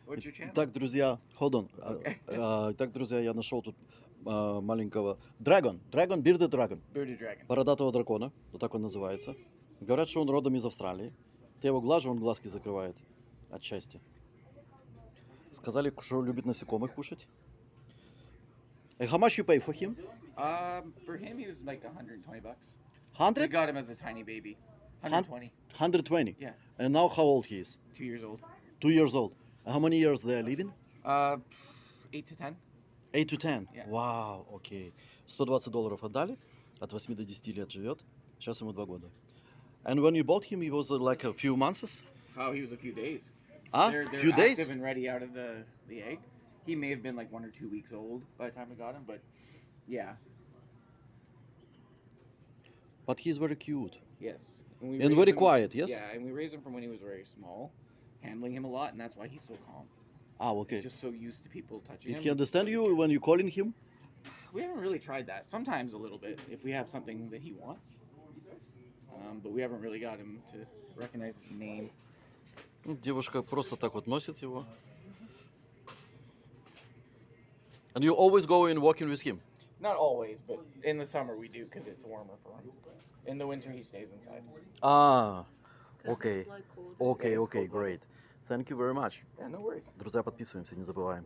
What's your channel? Итак, друзья, hold on. Итак, друзья, я нашел тут маленького Dragon, Bearded Dragon, Bearded Dragon. бородатого дракона, вот так он называется. Говорят, что он родом из Австралии. Ты его глажу, он глазки закрывает от счастья. Сказали, что любит насекомых кушать. How much you pay for him? For him, he was like $120. We 100? got him as a tiny baby. 120. 120? Yeah. And now how old he is? 2 years old. 2 years old. How many years they are living? 8 to 10. 8 to 10. Yeah. Вау, окей. $120 отдали, от 8 до 10 лет живет. Сейчас ему 2 года. And when you bought him, he was like a few months? Oh, he was a few days. They're They're days? active and ready out of the egg. He may have been like 1 or 2 weeks old by the time we got him, but yeah. But he's very cute. Yes. And raised very him- quiet, yes? Yeah, and we raised him from when he was very small, handling him a lot, and that's why he's so calm. Okay. He's just so used to people touching Did him. he understand you when you calling him? We haven't really tried that. Sometimes a little bit if we have something that he wants. But we haven't really got him to recognize his name. Девушка просто так вот носит его. And you always go in walking with him? Not always, but in the summer we do because it's warmer for him. In the winter he stays inside. Okay. Okay, great. Thank you very much. Yeah, no worries. Друзья, подписываемся, не забываем.